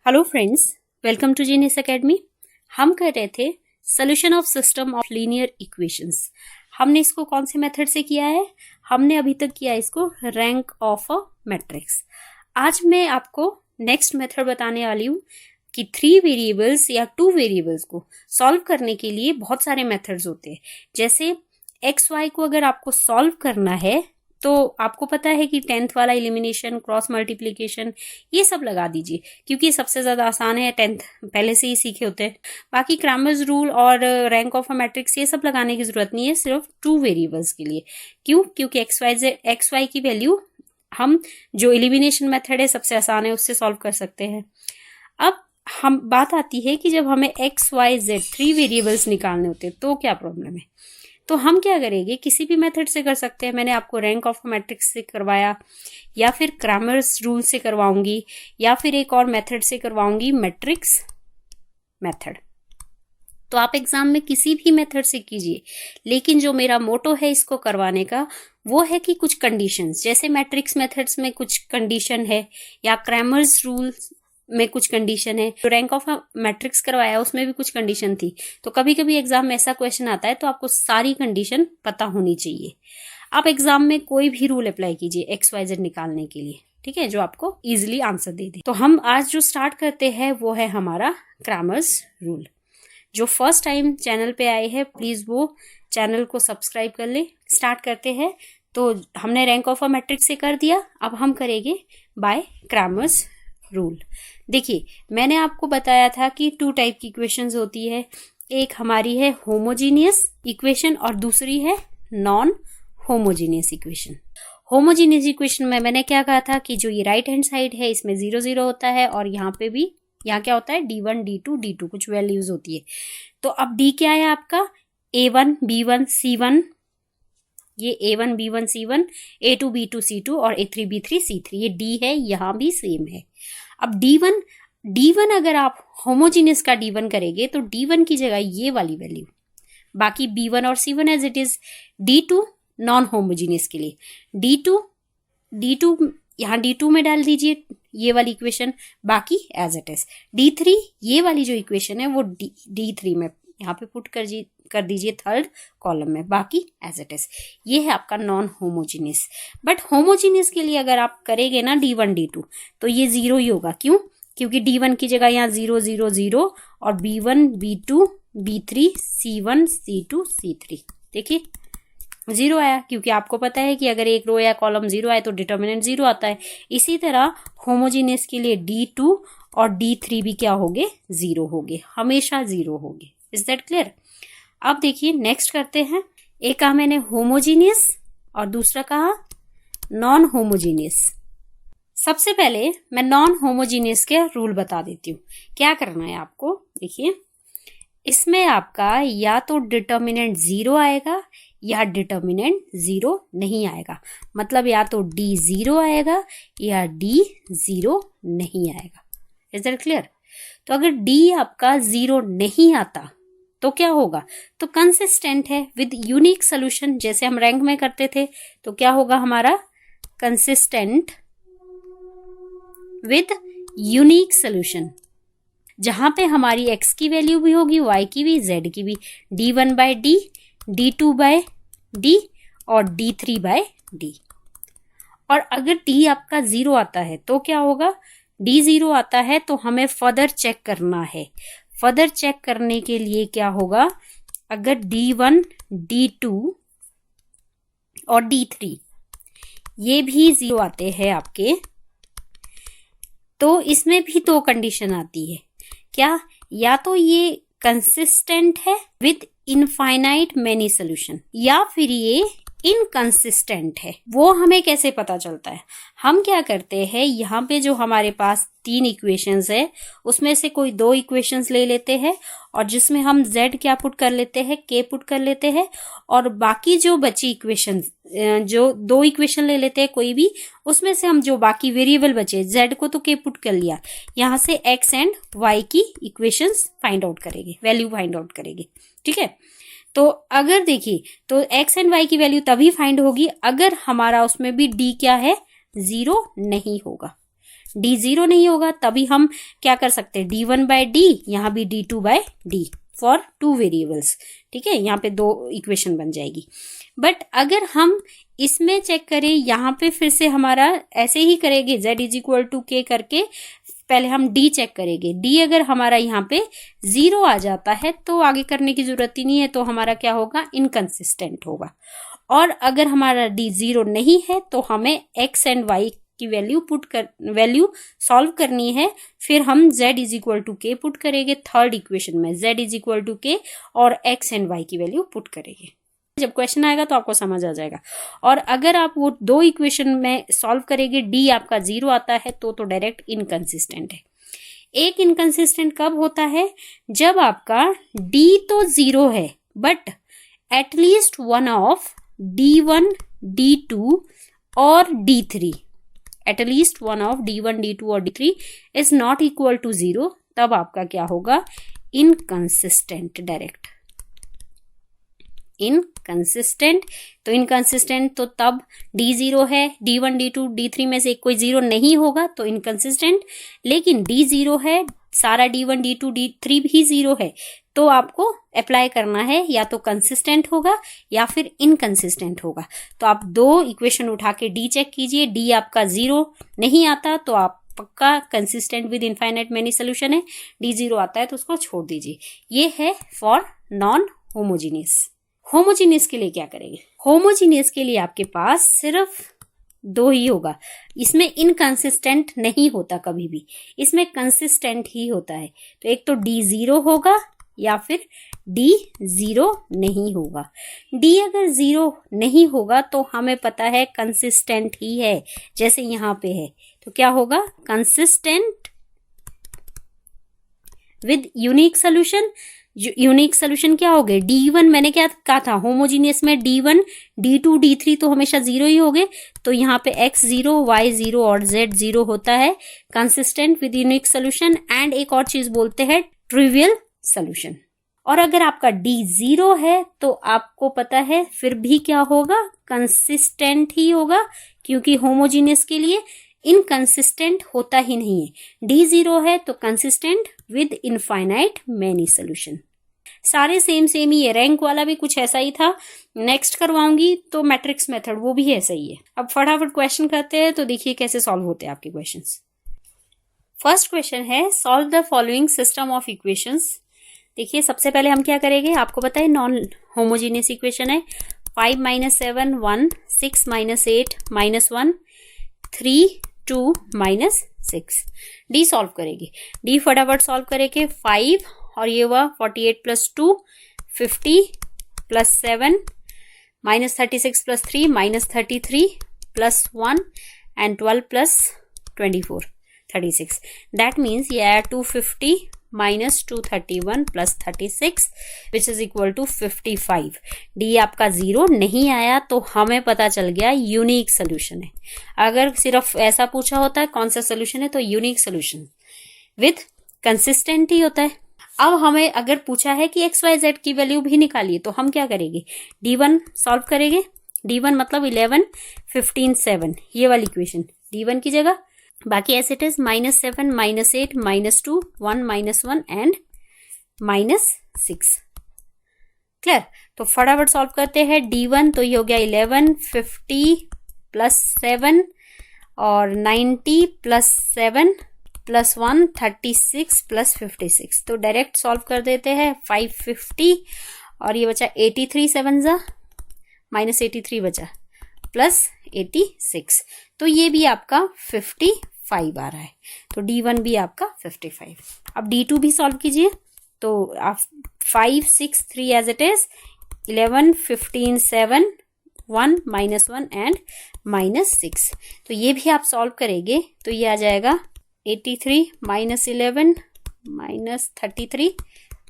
Hello friends, welcome to genius academy. हम कर रहे थे solution of system of linear equations. हमने इसको कौन से मेथड से किया है? हमने अभी तक किया इसको रैंक ऑफ अ मैट्रिक्स। आज मैं आपको नेक्स्ट मेथड बताने वाली हूँ कि 3 वेरिएबल्स या 2 वेरिएबल्स को सॉल्व करने के लिए बहुत सारे मेथड्स होते हैं। जैसे एक्स वाई को अगर आपको सॉल्व करना है तो आपको पता है कि 10th वाला एलिमिनेशन, क्रॉस मल्टीप्लिकेशन, ये सब लगा दीजिए क्योंकि सबसे ज्यादा आसान है। 10th पहले से ही सीखे होते हैं। बाकी क्रैमर्स रूल और रैंक ऑफ अ मैट्रिक्स ये सब लगाने की जरूरत नहीं है, सिर्फ 2 वेरिएबल्स के लिए। क्यों? क्योंकि एक्स वाई की वैल्यू हम जो एलिमिनेशन मेथड है सबसे आसान है, उससे सॉल्व कर सकते हैं। अब हम बात आती है कि जब हमें एक्स वाई जेड 3 वेरिएबल्स निकालने होते हैं तो क्या प्रॉब्लम है। तो हम क्या करेंगे, किसी भी मेथड से कर सकते हैं। मैंने आपको रैंक ऑफ मैट्रिक्स से करवाया, या फिर क्रैमर्स रूल से करवाऊंगी, या फिर एक और मेथड से करवाऊंगी, मैट्रिक्स मेथड। तो आप एग्जाम में किसी भी मेथड से कीजिए, लेकिन जो मेरा मोटो है इसको करवाने का वो है कि कुछ कंडीशंस, जैसे मैट्रिक्स मेथड्स में कुछ कंडीशन है या क्रैमर्स रूल में कुछ कंडीशन है। जो रैंक ऑफ मैट्रिक्स करवाया उसमें भी कुछ कंडीशन थी। तो कभी कभी एग्जाम में ऐसा क्वेश्चन आता है तो आपको सारी कंडीशन पता होनी चाहिए। आप एग्जाम में कोई भी रूल अप्लाई कीजिए एक्स वाई जेड निकालने के लिए, ठीक है, जो आपको इजीली आंसर दे दे। तो हम आज जो स्टार्ट करते हैं वो है हमारा क्रैमर्स रूल। जो फर्स्ट टाइम चैनल पे आए हैं प्लीज वो चैनल को सब्सक्राइब कर ले। स्टार्ट करते हैं। तो हमने रैंक ऑफ अ मैट्रिक्स से कर दिया, अब हम करेंगे बाय क्रैमर्स रूल। देखिए, मैंने आपको बताया था कि 2 टाइप की इक्वेशंस होती है। एक हमारी है होमोजीनियस इक्वेशन और दूसरी है non homogeneous equation. Homogeneous equation में मैंने क्या कहा था कि जो ये राइट हैंड साइड है इसमें 0 0 होता है, और यहाँ पे भी, यहाँ क्या होता है, d1 d2 d2 कुछ वैल्यूज होती है। तो अब d क्या है आपका, a1 b1 c1, ये a1 b1 c1, a2 b2 c2 और a3 b3 c3, ये d है, यहाँ भी सेम है। अब d1 अगर आप होमोजीनियस का d1 करेंगे तो d1 की जगह ये वाली वैल्यू, बाकी b1 और c1 as it is. d2 non homogeneous के लिए d2 यहाँ d2 में डाल दीजिए ये वाली इक्वेशन, बाकी एज इट इज। d3 ये वाली जो इक्वेशन है वो d3 में यहाँ पे पुट कर दीजिए थर्ड कॉलम में, बाकी एज इट इज। ये है आपका नॉन होमोजीनियस। बट होमोजीनियस के लिए अगर आप करेंगे ना d1 d2 तो ये 0 ही होगा। क्यों? क्योंकि d1 की जगह यहाँ 0 0 0 और b1 b2 b3 c1 c2 c3, देखिए 0 आया, क्योंकि आपको पता है कि अगर एक रो या कॉलम 0 आए तो डिटर्मिनेंट 0 आता है। इसी तरह होमोजीनियस के लिए d2 और d3 भी क्या होंगे, 0 होंगे, हमेशा 0 होंगे। Is that clear? अब देखिए नेक्स्ट करते हैं। एक कहा मैंने होमोजीनियस और दूसरा कहा नॉन होमोजीनियस। सबसे पहले मैं नॉन होमोजीनियस के रूल बता देती हूँ। क्या करना है आपको, देखिए इसमें आपका या तो डिटर्मिनेंट 0 आएगा या डिटर्मिनेंट 0 नहीं आएगा। मतलब या तो d 0 आएगा या d 0 नहीं आएगा। Is that clear? तो अगर d आपका 0 नहीं आता तो क्या होगा, तो कंसिस्टेंट है विद यूनिक सोल्यूशन। जैसे हम रैंक में करते थे तो क्या होगा हमारा, कंसिस्टेंट विद यूनिक सोल्यूशन, जहां पे हमारी x की वैल्यू भी होगी, y की भी, z की भी, d1 bye d, d2 bye d और d3 बाय d। और अगर d आपका 0 आता है तो क्या होगा, d 0 आता है तो हमें फर्दर चेक करना है। फर्दर चेक करने के लिए क्या होगा, अगर d1 d2 और d3 ये भी 0 आते हैं आपके, तो इसमें भी 2 कंडीशन आती है। क्या? या तो ये कंसिस्टेंट है विद इनफाइनाइट मेनी सोल्यूशन, या फिर ये इनकंसिस्टेंट है। वो हमें कैसे पता चलता है, हम क्या करते हैं, यहाँ पे जो हमारे पास 3 इक्वेशंस है उसमें से कोई 2 इक्वेशंस ले लेते हैं, और जिसमें हम z क्या पुट कर लेते हैं, k पुट कर लेते हैं, और बाकी जो बची इक्वेशंस, जो 2 इक्वेशन ले लेते हैं कोई भी, उसमें से हम जो बाकी वेरिएबल बचे, z को तो k पुट कर लिया, यहाँ से x एंड y की इक्वेशंस फाइंड आउट करेंगे, वैल्यू फाइंड आउट करेंगे। ठीक है, तो अगर देखिए तो x एंड y की वैल्यू तभी फाइंड होगी अगर हमारा उसमें भी d क्या है, 0 नहीं होगा। D0 नहीं होगा तभी हम क्या कर सकते हैं, D1 by D, यहाँ भी D2 by D for 2 variables. ठीक है, यहाँ पे 2 इक्वेशन बन जाएगी। बट अगर हम इसमें चेक करें, यहाँ पे फिर से हमारा ऐसे ही करेंगे, z is equal to k करके पहले हम d चेक करेंगे। d अगर हमारा यहाँ पे 0 आ जाता है तो आगे करने की जरूरत ही नहीं है, तो हमारा क्या होगा, इनकंसिस्टेंट होगा। और अगर हमारा d 0 नहीं है तो हमें x एंड y की वैल्यू सॉल्व करनी है। फिर हम z is equal to k put करेंगे थर्ड इक्वेशन में, z is equal to k और x एंड y की वैल्यू पुट करेंगे। जब क्वेश्चन आएगा तो आपको समझ आ जाएगा। और अगर आप वो 2 इक्वेशन में सॉल्व करेंगे, d आपका 0 आता है तो डायरेक्ट इनकंसिस्टेंट है। एक इनकंसिस्टेंट कब होता है, जब आपका d तो 0 है but at least one of d1, d2 और d3, at least one of d1, d2 और d3 is not equal to 0, तब आपका क्या होगा, इनकंसिस्टेंट, डायरेक्ट इनकंसिस्टेंट। तो इनकंसिस्टेंट तो तब d0 है, d1, d2, d3 में से कोई 0 नहीं होगा तो इनकंसिस्टेंट। लेकिन d0 है, सारा d1, d2, d3 भी 0 है, तो आपको अप्लाई करना है, या तो कंसिस्टेंट होगा या फिर इनकंसिस्टेंट होगा। तो आप 2 इक्वेशन उठा के d चेक कीजिए, d आपका 0 नहीं आता तो आप पक्का consistent with infinite many solution है, d0 आता है तो उसको छोड़ दीजिए। ये है फॉर नॉन होमोजीनियस। होमोजीनियस के लिए क्या करेंगे, होमोजीनियस के लिए आपके पास सिर्फ 2 ही होगा, इसमें इनकंसिस्टेंट नहीं होता कभी भी, इसमें कंसिस्टेंट ही होता है। तो एक तो d0 होगा या फिर d0 नहीं होगा। d अगर 0 नहीं होगा तो हमें पता है कंसिस्टेंट ही है, जैसे यहाँ पे है, तो क्या होगा, consistent with unique solution. Unique solution क्या हो गए, d1 मैंने क्या कहा था, होमोजीनियस में d1, d2, d3 तो हमेशा 0 ही हो गए, तो यहाँ पे x 0, y 0 और z 0 होता है, consistent with unique solution. And एक और चीज बोलते हैं ट्रिवियल सोल्यूशन। और अगर आपका d 0 है तो आपको पता है फिर भी क्या होगा, कंसिस्टेंट ही होगा, क्योंकि होमोजीनियस के लिए इनकंसिस्टेंट होता ही नहीं है। d0 है तो consistent with infinite many solution. सारे सेम ही है, रैंक वाला भी कुछ ऐसा ही था, नेक्स्ट करवाऊंगी तो मैट्रिक्स मेथड वो भी ऐसा ही है। अब फटाफट क्वेश्चन करते हैं, तो देखिए कैसे सॉल्व होते हैं आपके क्वेश्चंस। फर्स्ट क्वेश्चन है, solve the following system of equations. देखिए सबसे पहले हम क्या करेंगे, आपको पता है नॉन होमोजीनियस इक्वेशन है, 5 - 7 1, 6 - 8 -1, 3 2 -6। डी सॉल्व करेंगे, डी फटाफट सॉल्व करेंगे। 5 और ये हुआ 48 + 2 50 + 7 -36 + 3 -33 + 1 and 12 + 24 36। That means ये आया 250 - 231 + 36 which is equal to 55। D आपका 0 नहीं आया तो हमें पता चल गया यूनिक सोल्यूशन है। अगर सिर्फ ऐसा पूछा होता है कौन सा सोल्यूशन है, तो यूनिक सोल्यूशन विथ कंसिस्टेंट ही होता है। अब हमें अगर पूछा है कि XYZ की वैल्यू भी निकालिए, तो हम क्या करेंगे, D1 सॉल्व करेंगे। D1 मतलब 11 15 7, ये वाली इक्वेशन D1 की जगह, बाकी as it is -7 -8 -2 1 -1 and -6। Clear, तो फटाफट सॉल्व करते हैं। D1 तो ये हो गया 11 50 + 7 और 90 + 7 + 1 36 + 56। तो डायरेक्ट सॉल्व कर देते हैं। 550 और ये बचा 83 7 जा -83 बचा +86, तो ये भी आपका 55 आ रहा है। तो D1 भी आपका 55। अब D2 भी सॉल्व कीजिए, तो आप 5 6 3 एज इट इज, 11 15 7 1 -1 एंड -6। तो ये भी आप सॉल्व करेंगे तो ये आ जाएगा 83 -11 -33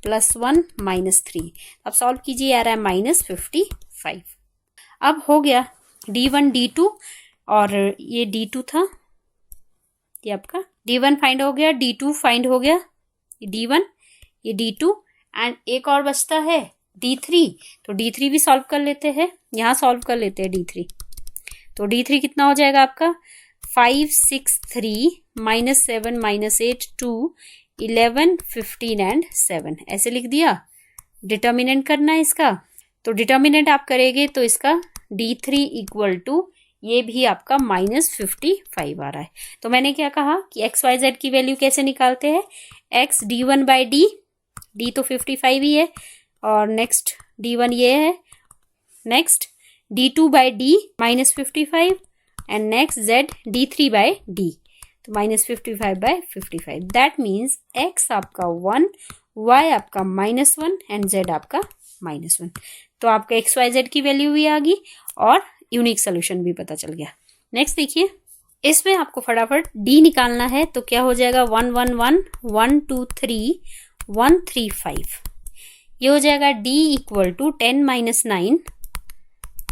+ 1 -3। अब सॉल्व कीजिए, आ रहा है -55। अब हो गया D1 D2 और ये D2 था, ये आपका D1 फाइंड हो गया, D2 फाइंड हो गया, ये D1 ये D2 एंड एक और बचता है D3। तो D3 भी सॉल्व कर लेते हैं, यहाँ सॉल्व कर लेते हैं D3। तो D3 कितना हो जाएगा आपका 5 6 3 -7 -8 2 11 15 एंड 7 ऐसे लिख दिया। डिटर्मिनेंट करना है इसका, तो डिटर्मिनेंट आप करेंगे तो इसका D3 इक्वल टू ये भी आपका -55 आ रहा है। तो मैंने क्या कहा कि XYZ की वैल्यू कैसे निकालते हैं, X D1 बाई D तो 55 ही है, और नेक्स्ट D1 ये है, next D2 by D -55 and next Z D3 by D, तो -55 बाई 55। दैट मीन्स X आपका 1, Y आपका -1 एंड Z आपका -1। तो आपका XYZ की वैल्यू भी आ गई और यूनिक सोल्यूशन भी पता चल गया। नेक्स्ट देखिए, इसमें आपको फटाफट D निकालना है, तो क्या हो जाएगा 1 1 1 1 2 3 1 3 5। ये हो जाएगा D इक्वल टू 10 -9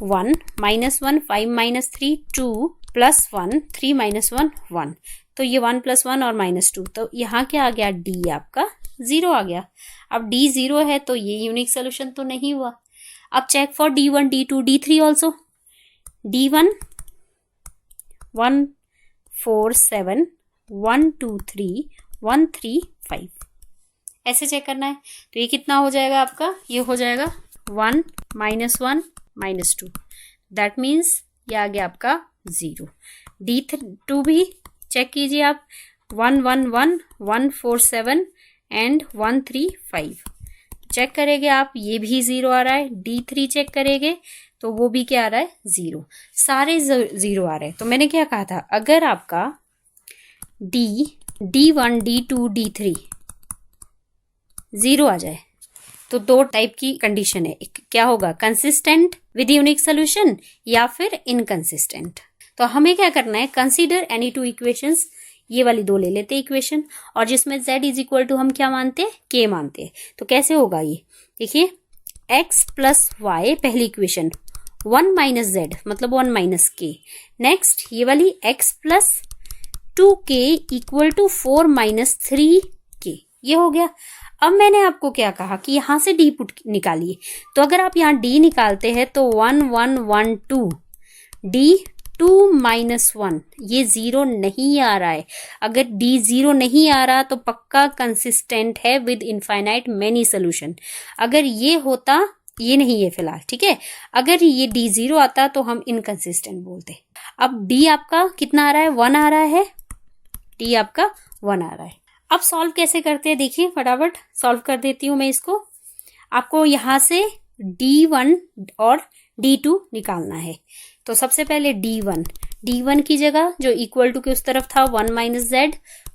1 -1 5 -3 2 +1 3 -1 1। तो ये 1 + 1 और -2, तो यहाँ क्या आ गया, D आपका 0 आ गया। अब D 0 है तो ये यूनिक सोल्यूशन तो नहीं हुआ। अब check for D1 D2 D3 also. D1 1 4 7 1 2 3 1 3 5 ऐसे चेक करना है। तो ये कितना हो जाएगा आपका, ये हो जाएगा 1 -1 -2। दैट मीन्स ये आ गया आपका 0। D2 भी चेक कीजिए आप, 1 1 1 1 4 7 एंड 1 3 5 चेक करेंगे आप, ये भी 0 आ रहा है। D3 चेक करेंगे तो वो भी क्या आ रहा है, 0। सारे 0 आ रहे हैं। तो मैंने क्या कहा था, अगर आपका D1 D2 D3 0 आ जाए तो दो टाइप की कंडीशन है, एक क्या होगा, कंसिस्टेंट विद यूनिक सोल्यूशन या फिर इनकंसिस्टेंट। तो हमें क्या करना है, कंसीडर एनी टू इक्वेशंस, ये वाली दो ले लेते हैं इक्वेशन, और जिसमें Z इज इक्वल टू हम क्या मानते हैं, K मानते हैं। तो कैसे होगा ये, देखिए X + Y पहली इक्वेशन, 1 - Z मतलब 1 - K। नेक्स्ट ये वाली X + 2K equal to 4 - 3K, ये हो गया। अब मैंने आपको क्या कहा कि यहां से D पुट निकालिए, तो अगर आप यहाँ D निकालते हैं तो 1 1 1 2 D 2 -1, ये 0 नहीं आ रहा है। अगर D 0 नहीं आ रहा तो पक्का कंसिस्टेंट है विद इनफाइनाइट मेनी सोल्यूशन। अगर ये होता, ये नहीं है फिलहाल, ठीक है, अगर ये D 0 आता तो हम इनकंसिस्टेंट बोलते। अब D आपका कितना आ रहा है, 1 आ रहा है, D आपका 1 आ रहा है। अब सॉल्व कैसे करते हैं, देखिए फटाफट सॉल्व कर देती हूं मैं इसको। आपको यहां से D1 और D2 निकालना है। तो सबसे पहले D1 की जगह जो इक्वल टू के उस तरफ था 1 - Z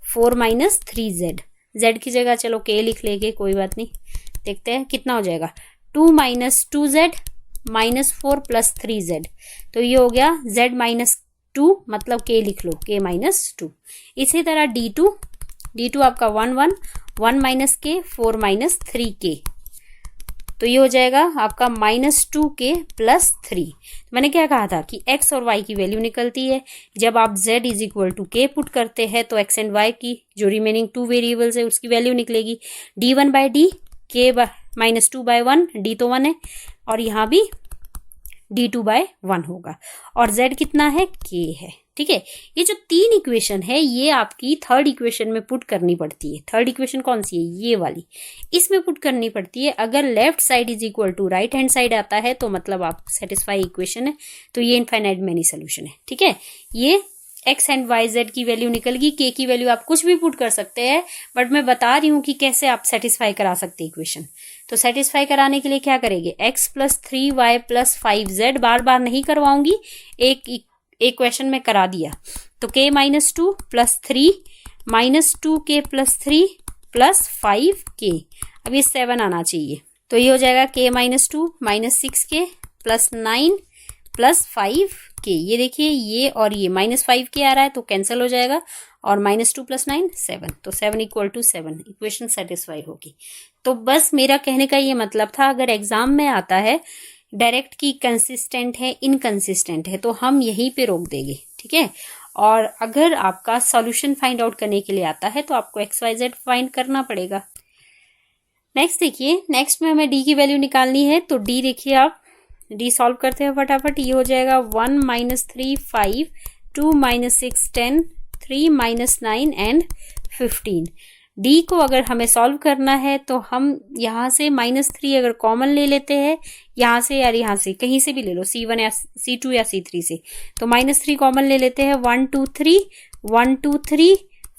4 - 3Z, Z की जगह चलो K लिख लेंगे, कोई बात नहीं। देखते हैं कितना हो जाएगा, 2 - 2Z -4 + 3Z, तो ये हो गया Z -2 मतलब K लिख लो, K -2। इसी तरह D2 आपका 1 1 1 - K 4 - 3K, तो ये हो जाएगा आपका -2K + 3। मैंने क्या कहा था कि X और Y की वैल्यू निकलती है जब आप Z is equal to K put करते हैं, तो X एंड Y की जो रिमेनिंग 2 वेरिएबल्स है उसकी वैल्यू निकलेगी। D1 by D, K -2 by 1, D तो 1 है, और यहाँ भी D2 बाय 1 होगा, और Z कितना है, K है, ठीक है। ये जो 3 इक्वेशन है ये आपकी थर्ड इक्वेशन में पुट करनी पड़ती है। थर्ड इक्वेशन कौन सी है, ये वाली, इसमें पुट करनी पड़ती है। अगर left side is equal to right hand side आता है तो मतलब आप सेटिस्फाई इक्वेशन है, तो ये इनफाइनाइट मेनी सोल्यूशन है, ठीक है। ये X एंड Y Z की वैल्यू निकल गई, K की वैल्यू आप कुछ भी पुट कर सकते हैं, बट मैं बता रही हूं कि कैसे आप सेटिस्फाई करा सकते हैं इक्वेशन। तो सेटिस्फाई कराने के लिए क्या करेंगे, X + 3Y + 5Z, बार बार नहीं करवाऊंगी, एक क्वेश्चन में करा दिया। तो K -2 + 3 -2K + 3 + 5K, अब ये 7 आना चाहिए, तो ये हो जाएगा K -2 -6K + 9 + 5K। ये देखिए ये और ये -5K आ रहा है तो कैंसिल हो जाएगा, और -2 + 9 7, तो 7 = 7, इक्वेशन सेटिस्फाई होगी। तो बस मेरा कहने का ये मतलब था, अगर एग्जाम में आता है डायरेक्ट की कंसिस्टेंट है इनकंसिस्टेंट है तो हम यहीं पे रोक देंगे, ठीक है। और अगर आपका सॉल्यूशन फाइंड आउट करने के लिए आता है तो आपको XYZ फाइंड करना पड़ेगा। नेक्स्ट देखिए, नेक्स्ट में हमें D की वैल्यू निकालनी है, तो D देखिए आप, D सॉल्व करते हैं फटाफट। ये हो जाएगा 1 - 3 5 2 minus 6 10, 3 minus 9 and 15। डी को अगर हमें सॉल्व करना है तो हम यहाँ से -3 अगर कॉमन ले लेते हैं, यहाँ से या यहाँ से कहीं से भी ले लो, C1 या C2 या C3 से, तो -3 कॉमन ले लेते हैं। 1 2 3 1 2 3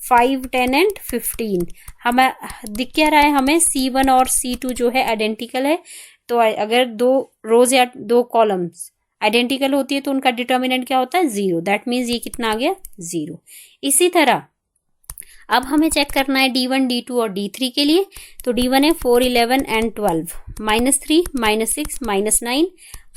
5 10 एंड 15। हमें दिख क्या रहा है, हमें C1 और C2 जो है आइडेंटिकल है। तो अगर दो रोज या दो कॉलम्स आइडेंटिकल होती है तो उनका डिटर्मिनेंट क्या होता है, 0। दैट मीन्स ये कितना आ गया, 0। इसी तरह अब हमें चेक करना है D1 D2 और D3 के लिए। तो D1 है 4 11 एंड 12, -3 -6 -9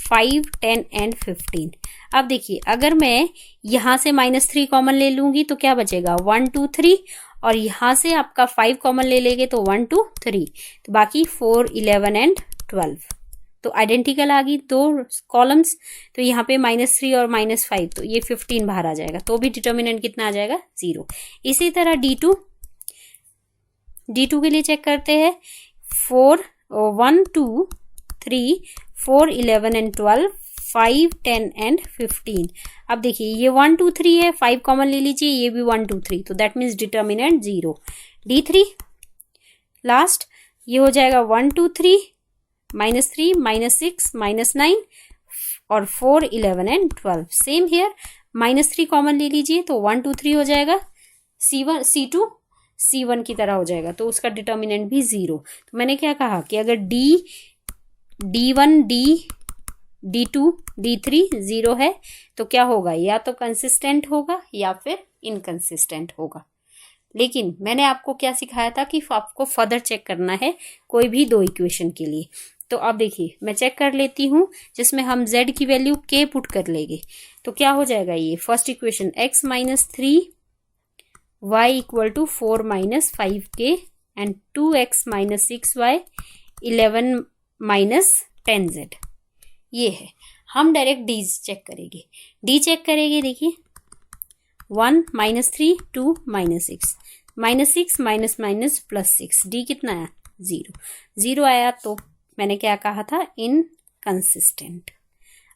5 10 एंड 15। अब देखिए अगर मैं यहाँ से -3 कॉमन ले लूंगी तो क्या बचेगा, 1 2 3, और यहाँ से आपका 5 कॉमन ले लेंगे तो 1 2 3, तो बाकी 4 11 एंड 12। तो आइडेंटिकल आ गई दो कॉलम्स, तो यहाँ पे -3 और -5, तो ये 15 बाहर आ जाएगा, तो भी डिटर्मिनेंट कितना आ जाएगा, 0। इसी तरह D2 के लिए चेक करते हैं। 4 1 2 3 4 11 एंड 12 5 10 एंड 15। अब देखिए ये 1 2 3 है, 5 कॉमन ले लीजिए, ये भी 1 2 3, तो that means determinant 0। D3 last, ये हो जाएगा 1 2 3 -3 -6 -9 और 4 11 एंड 12। सेम हियर, -3 कॉमन ले लीजिए तो 1 2 3 हो जाएगा, C1 C2 C1 की तरह हो जाएगा, तो उसका डिटर्मिनेंट भी 0। तो मैंने क्या कहा कि अगर D1 D2 D3 0 है तो क्या होगा, या तो कंसिस्टेंट होगा या फिर इनकंसिस्टेंट होगा। लेकिन मैंने आपको क्या सिखाया था कि आपको फर्दर चेक करना है कोई भी दो इक्वेशन के लिए। तो अब देखिए मैं चेक कर लेती हूँ जिसमें हम z की वैल्यू k पुट कर लेंगे, तो क्या हो जाएगा, ये first equation x - 3 y = 4 - 5k and 2x - 6y 11 - 10z। ये है, हम डायरेक्ट डी चेक करेंगे। डी चेक करेंगे, देखिए 1 -3 2 -6 -6 +6, डी कितना आया, 0 आया। तो मैंने क्या कहा था, इनकंसिस्टेंट।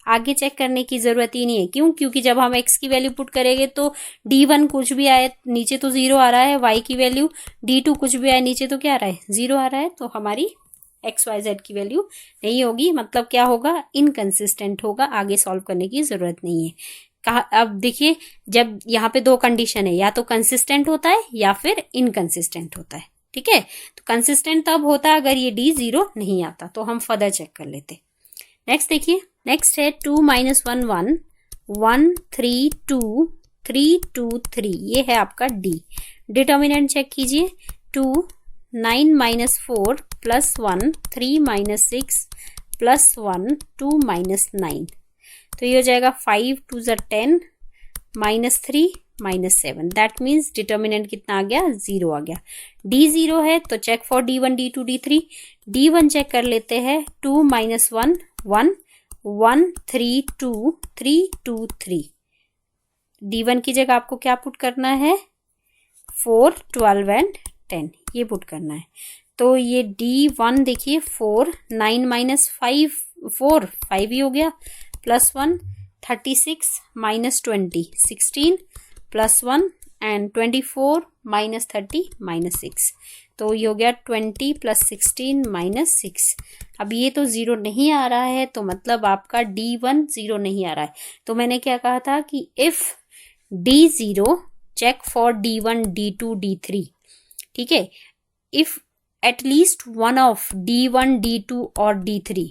आगे चेक करने की जरूरत ही नहीं है, क्यों, क्योंकि जब हम x की वैल्यू पुट करेंगे तो D1 कुछ भी आए नीचे तो 0 आ रहा है, y की वैल्यू D2 कुछ भी आए नीचे तो क्या आ रहा है, 0 आ रहा है, तो हमारी XYZ की वैल्यू नहीं होगी, मतलब क्या होगा, इनकंसिस्टेंट होगा। आगे सॉल्व करने की जरूरत नहीं है। अब देखिए जब यहाँ पे दो कंडीशन है, या तो कंसिस्टेंट होता है या फिर इनकंसिस्टेंट होता है, ठीक है। तो कंसिस्टेंट तब होता है अगर ये D 0 नहीं आता, तो हम फर्दर चेक कर लेते। नेक्स्ट देखिए, नेक्स्ट है 2 - 1 1 1 3 2 3 2 3, ये है आपका D। डिटर्मिनेंट चेक कीजिए, 2 9 - 4 +1 3 - 6 +1 2 - 9, तो ये हो जाएगा 5 2 10 -3 -7। दैट मीन्स डिटर्मिनेंट कितना आ गया, 0 आ गया। D 0 है तो check for D1 D2 D3। D1 check कर लेते हैं, 2 - 1 1 1 3 2 3 2 3। D1 की जगह आपको क्या पुट करना है, 4 12 एंड 10, ये पुट करना है। तो ये D1 देखिए 4 9 - 5 4 5 ही हो गया, +1 36 - 20 16 +1 एंड 24 - 30 - 6, तो ये हो गया 20 + 16 - 6। अब ये तो 0 नहीं आ रहा है, तो मतलब आपका D1 0 नहीं आ रहा है। तो मैंने क्या कहा था कि if D 0 check for D1 D2 D3, ठीक है। If at least one of D1 D2 और D3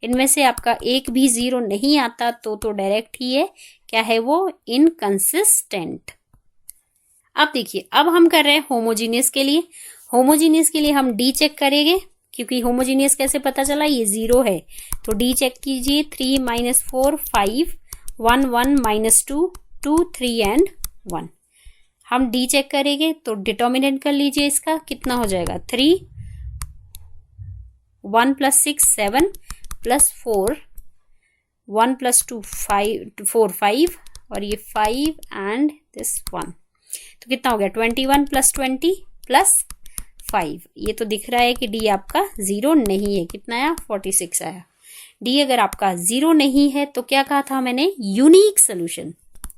इनमें से आपका एक भी 0 नहीं आता तो डायरेक्ट ही है, क्या है वो, इनकंसिस्टेंट। अब देखिए, अब हम कर रहे हैं होमोजीनियस के लिए। होमोजीनियस के लिए हम D चेक करेंगे, क्योंकि होमोजीनियस कैसे पता चला, ये 0 है, तो D चेक कीजिए। 3 - 4 5 1 1 -2 2 3 एंड 1। हम D चेक करेंगे तो डिटर्मिनेंट कर लीजिए, इसका कितना हो जाएगा, 3 1 + 6 7 +4 1 + 2 5 4 5 और ये 5 एंड दिस 1, तो कितना हो गया, 21 + 20 + 5। ये तो दिख रहा है कि D आपका 0 नहीं है, कितना आया, 46 आया। D अगर आपका 0 नहीं है तो क्या कहा था मैंने, यूनिक सोल्यूशन।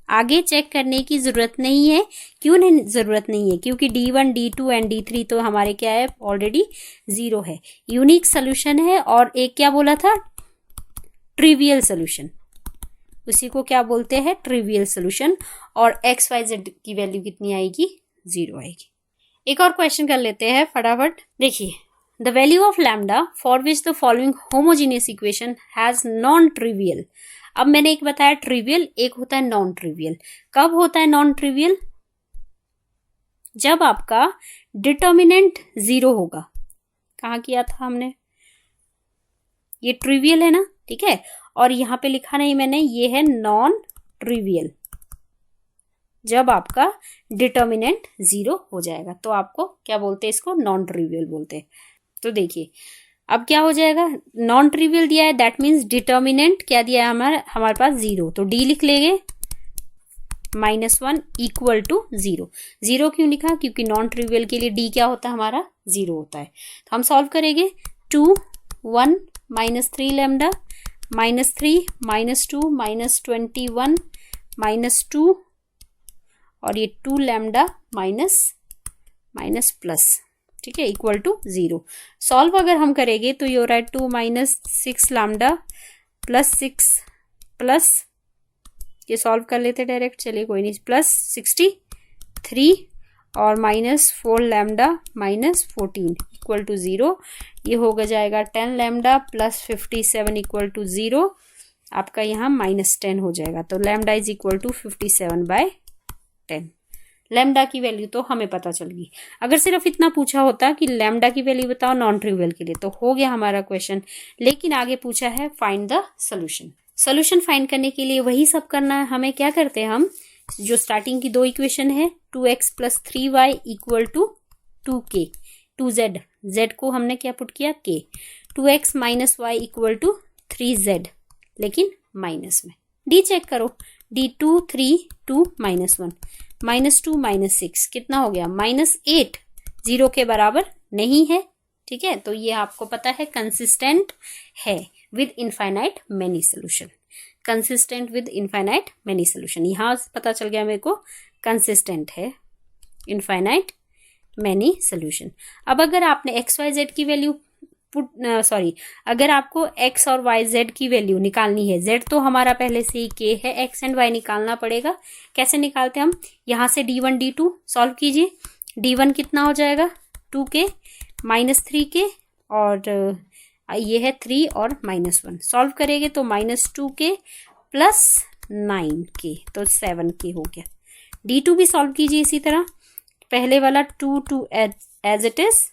आगे चेक करने की जरूरत नहीं है। क्यों नहीं जरूरत नहीं है? क्योंकि D1, D2 एंड D3 तो हमारे क्या है, ऑलरेडी 0 है, यूनिक सोल्यूशन है। और एक क्या बोला था, ट्रिवियल सोल्यूशन, उसी को क्या बोलते हैं, ट्रिवियल सोल्यूशन। और XYZ की वैल्यू कितनी आएगी, 0 आएगी। एक और क्वेश्चन कर लेते हैं फटाफट। देखिए, the value of lambda for which the following homogeneous equation has non trivial. अब मैंने एक बताया ट्रिवियल, एक होता है नॉन ट्रिवियल। कब होता है नॉन ट्रिवियल? जब आपका डिटर्मिनेंट 0 होगा। कहाँ किया था हमने, ये ट्रिवियल है ना, ठीक है। और यहां पे लिखा नहीं मैंने, ये है नॉन ट्रिवियल। जब आपका डिटर्मिनेंट 0 हो जाएगा तो आपको क्या बोलते हैं, इसको नॉन ट्रिवियल बोलते हैं। तो देखिए अब क्या हो जाएगा, नॉन ट्रिवियल दिया है, दैट मीन्स डिटर्मिनेंट क्या दिया है हमारे पास 0, तो D लिख लेंगे -1 इक्वल टू 0। 0 क्यों लिखा, क्योंकि नॉन ट्रिवियल के लिए D क्या होता है, हमारा 0 होता है। तो हम सॉल्व करेंगे, 2 1 -3 लैम्डा -3 -2 -21 -2 और ये 2 लैम्डा माइनस प्लस, ठीक है, इक्वल टू 0। सॉल्व अगर हम करेंगे तो ये हो रहा है 2 -6 लैम्डा +6 प्लस, ये सॉल्व कर लेते डायरेक्ट, चलिए कोई नहीं, +63 और -4 लैम्डा -14 इक्वल टू 0। ये हो जाएगा 10 लैम्डा +57 इक्वल टू 0। आपका यहाँ -10 हो जाएगा, तो lambda is equal to 57/10। Lambda की वैल्यू तो हमें पता चल गई। अगर सिर्फ इतना पूछा होता कि लैम्डा की वैल्यू बताओ नॉन ट्रिवियल के लिए, तो हो गया हमारा क्वेश्चन। लेकिन आगे पूछा है find the solution. Solution find करने के लिए वही सब करना है हमें। क्या करते हैं हम, जो स्टार्टिंग की 2 इक्वेशन है, 2x + 3y equal to 2k, 2z, z को हमने क्या पुट किया, k, 2x - y equal to 3z, लेकिन माइनस में। d चेक करो, d2 3 2 -1 -2 -6 कितना हो गया, -8, 0 के बराबर नहीं है, ठीक है। तो ये आपको पता है कंसिस्टेंट है with infinite many solution, consistent with infinite many solution. यहां पता चल गया मेरे को कंसिस्टेंट है इनफाइनाइट मेनी सोल्यूशन। अब अगर आपने XYZ की वैल्यू अगर आपको x और yz की वैल्यू निकालनी है, z तो हमारा पहले से ही k है, x एंड y निकालना पड़ेगा। कैसे निकालते हम, यहाँ से D1 D2 सॉल्व कीजिए। D1 कितना हो जाएगा, 2k -3k और ये है 3 और -1, सॉल्व करेंगे तो -2k + 9k, तो 7k हो गया। D2 भी सॉल्व कीजिए इसी तरह, पहले वाला 2 एज इट इज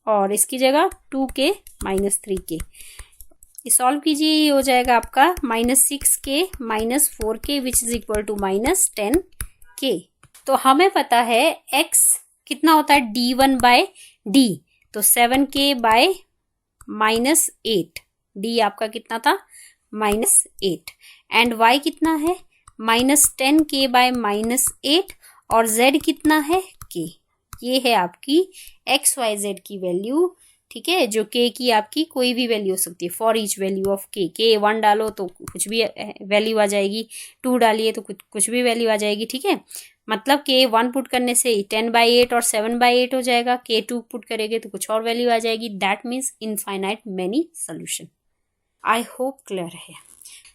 और इसकी जगह 2k -3k, सॉल्व कीजिए, ये हो जाएगा आपका -6k -4k which is equal to -10k। तो हमें पता है x कितना होता है, D1/D, तो 7k/-8, d आपका कितना था, -8, एंड y कितना है, -10k/-8 और z कितना है, k। ये है आपकी XYZ की वैल्यू, ठीक है, जो k की आपकी कोई भी वैल्यू हो सकती है, for each value of k। k 1 डालो तो कुछ भी वैल्यू आ जाएगी, 2 डालिए तो कुछ भी वैल्यू आ जाएगी, ठीक है। मतलब k 1 पुट करने से 10/8 और 7/8 हो जाएगा, k 2 पुट करेंगे तो कुछ और वैल्यू आ जाएगी, that means infinite many solution. I hope clear है।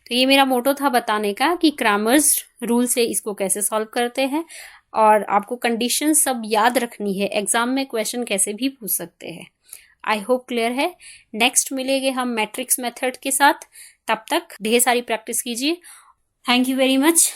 तो ये मेरा मोटो था बताने का कि क्रैमर्स रूल से इसको कैसे सॉल्व करते हैं, और आपको कंडीशन सब याद रखनी है, एग्जाम में क्वेश्चन कैसे भी पूछ सकते हैं। आई होप क्लियर है। नेक्स्ट मिलेंगे हम मैट्रिक्स मेथड के साथ, तब तक ढेर सारी प्रैक्टिस कीजिए। Thank you very much.